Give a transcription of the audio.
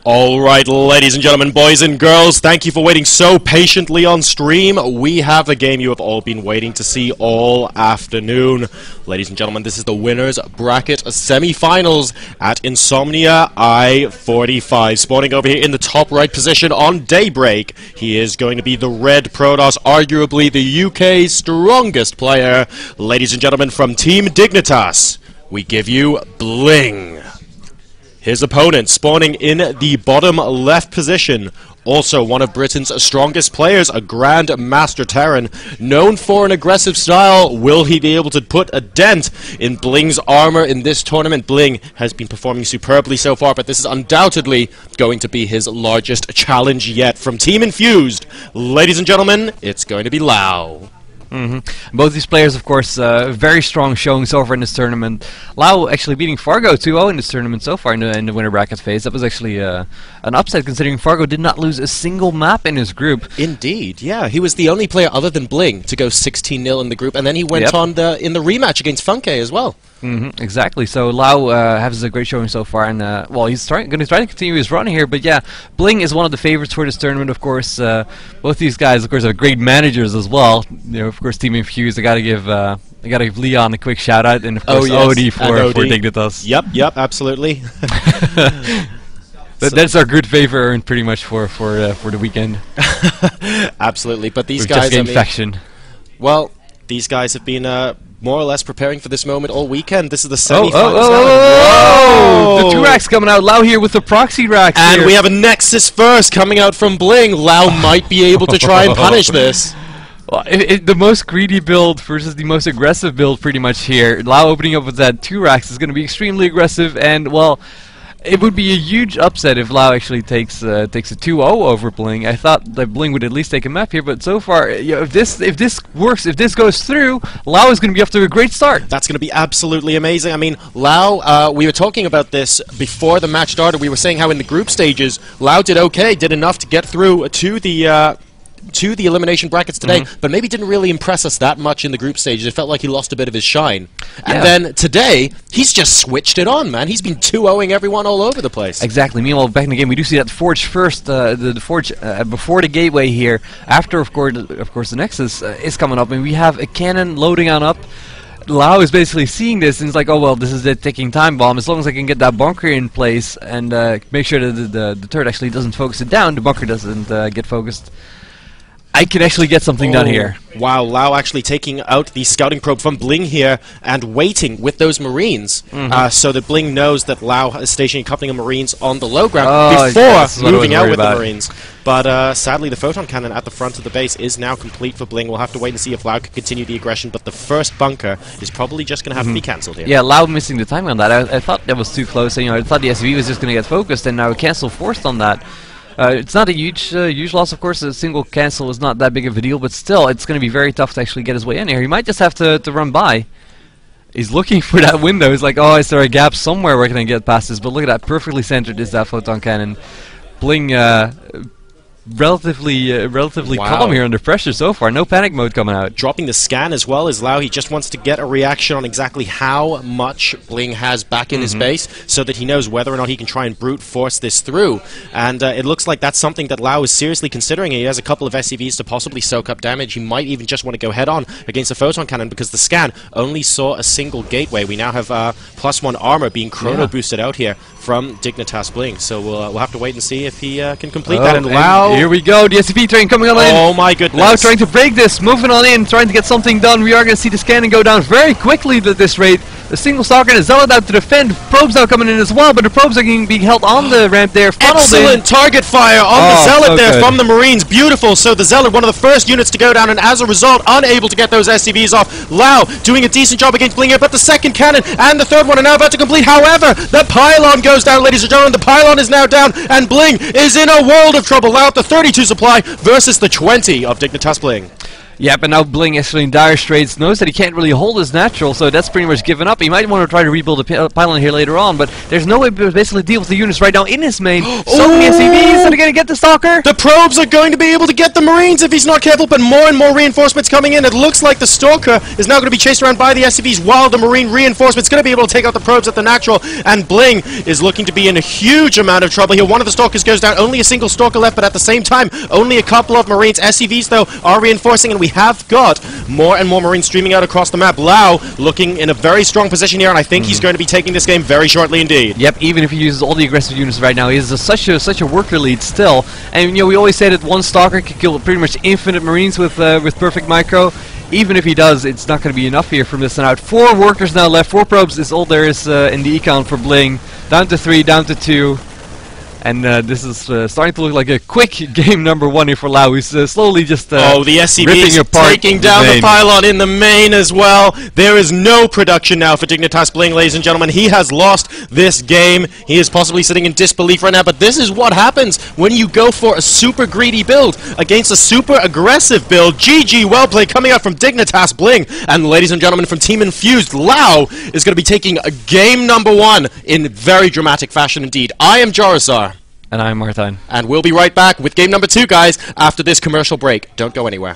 Alright, ladies and gentlemen, boys and girls, thank you for waiting so patiently on stream. We have the game you have all been waiting to see all afternoon. Ladies and gentlemen, this is the winners bracket semi-finals at Insomnia i45. Spawning over here in the top right position on Daybreak, he is going to be the Red Protoss, arguably the UK's strongest player. Ladies and gentlemen, from Team Dignitas, we give you BlinG. His opponent, spawning in the bottom left position, also one of Britain's strongest players, a Grand Master Terran, known for an aggressive style. Will he be able to put a dent in BlinG's armor in this tournament? BlinG has been performing superbly so far, but this is undoubtedly going to be his largest challenge yet. From Team Infused, ladies and gentlemen, it's going to be Lau. Both these players, of course, very strong showing so far in this tournament. Lau actually beating Fargo 2-0 in this tournament so far in the winner bracket phase. That was actually an upset, considering Fargo did not lose a single map in his group. Indeed, yeah. He was the only player other than BlinG to go 16-0 in the group, and then he went on in the rematch against Funke as well. Exactly. So Lau has a great showing so far, and well, he's going to try to continue his run here. But yeah, BlinG is one of the favorites for this tournament. Of course, both these guys, of course, are great managers as well. You know, of course, Team Infused. I gotta give Leon a quick shout out, and of course, OD for Dignitas. Yep, absolutely. That's our good favor earned pretty much for the weekend. Absolutely, but these We've guys, just gained faction. Well, these guys have been more or less preparing for this moment all weekend. This is the semi-finals. The 2-racks coming out. Lau here with the proxy racks. And we have a Nexus first coming out from BlinG. Lau might be able to try and punish this. Well, the most greedy build versus the most aggressive build pretty much here. Lau opening up with that 2-racks is going to be extremely aggressive, and well, it would be a huge upset if Lau actually takes a 2-0 over BlinG. I thought that BlinG would at least take a map here, but so far, you know, if this works, if this goes through, Lau is going to be off to a great start. That's going to be absolutely amazing. I mean, Lau, we were talking about this before the match started. We were saying how in the group stages, Lau did okay, did enough to get through to the elimination brackets today, but maybe didn't really impress us that much in the group stages. It felt like he lost a bit of his shine. And then today, he's just switched it on, man. He's been 2-0ing everyone all over the place. Exactly. Meanwhile, back in the game, we do see that Forge first, the Forge before the gateway here. After, of course, the Nexus is coming up, and we have a cannon loading on up. Lau is basically seeing this and he's like, oh well, this is the ticking time bomb. As long as I can get that bunker in place and make sure that the turret actually doesn't focus it down, the bunker doesn't get focused, I can actually get something done here. Wow, Lau actually taking out the scouting probe from BlinG here and waiting with those Marines so that BlinG knows that Lau is stationing a couple of Marines on the low ground before moving out with the Marines. But sadly, the photon cannon at the front of the base is now complete for BlinG. We'll have to wait and see if Lau can continue the aggression, but the first bunker is probably just going to have to be cancelled here. Yeah, Lau missing the timing on that. I thought that was too close. You know, I thought the SV was just going to get focused, and now cancel forced on that. It's not a huge loss, of course. A single cancel is not that big of a deal, but still, it's going to be very tough to actually get his way in here. He might just have to run by. He's looking for that window. He's like, oh, is there a gap somewhere where I can get past this? But look at that, perfectly centered is that photon cannon. BlinG relatively calm here under pressure so far. No panic mode coming out. Dropping the scan as well as Lau. He just wants to get a reaction on exactly how much BlinG has back in his base so that he knows whether or not he can try and brute force this through. And it looks like that's something that Lau is seriously considering. He has a couple of SCVs to possibly soak up damage. He might even just want to go head on against a photon cannon because the scan only saw a single gateway. We now have +1 armor being chrono boosted out here from Dignitas.BlinG. So we'll have to wait and see if he can complete that. And Lau, here we go, the SCP train coming on in. Oh my goodness. Lau trying to break this, moving on in, trying to get something done. We are going to see the scanning go down very quickly at this rate. A single stalker and a zealot out to defend. Probes now coming in as well, but the probes are being held on the ramp there. Excellent target fire on the zealot there from the Marines. Beautiful. So the zealot, one of the first units to go down, and as a result, unable to get those SCVs off. Lau doing a decent job against BlinG here, but the second cannon and the third one are now about to complete. However, the pylon goes down, ladies and gentlemen. The pylon is now down, and BlinG is in a world of trouble. Lau up to 32 supply versus the 20 of Dignitas.BlinG. Yep, and now BlinG actually in dire straits, knows that he can't really hold his natural, so that's pretty much given up. He might want to try to rebuild a pylon here later on, but there's no way to basically deal with the units right now in his main. So many SCVs that are going to get the Stalker! The probes are going to be able to get the Marines if he's not careful, but more and more reinforcements coming in. It looks like the Stalker is now going to be chased around by the SCVs while the Marine reinforcements going to be able to take out the probes at the natural, and BlinG is looking to be in a huge amount of trouble here. One of the Stalkers goes down, only a single Stalker left, but at the same time, only a couple of Marines. SCVs, though, are reinforcing, and we have got more and more Marines streaming out across the map. Lau looking in a very strong position here, and I think he's going to be taking this game very shortly indeed. Yep, even if he uses all the aggressive units right now, he is such a worker lead still. And you know, we always say that one Stalker can kill pretty much infinite Marines with perfect micro. Even if he does, it's not going to be enough here from this on out. 4 workers now left, 4 probes is all there is in the econ for BlinG. Down to 3, down to 2. And this is starting to look like a quick game number 1 here for Lau. He's slowly just the SCVs taking down the pylon in the main as well. There is no production now for Dignitas.BlinG, ladies and gentlemen. He has lost this game. He is possibly sitting in disbelief right now, but this is what happens when you go for a super greedy build against a super aggressive build. GG, well played, coming out from Dignitas.BlinG. And ladies and gentlemen, from Team Infused.Lau is going to be taking a game number 1 in very dramatic fashion indeed. I am JoRoSaR. And I'm Martin. And we'll be right back with game number 2, guys, after this commercial break. Don't go anywhere.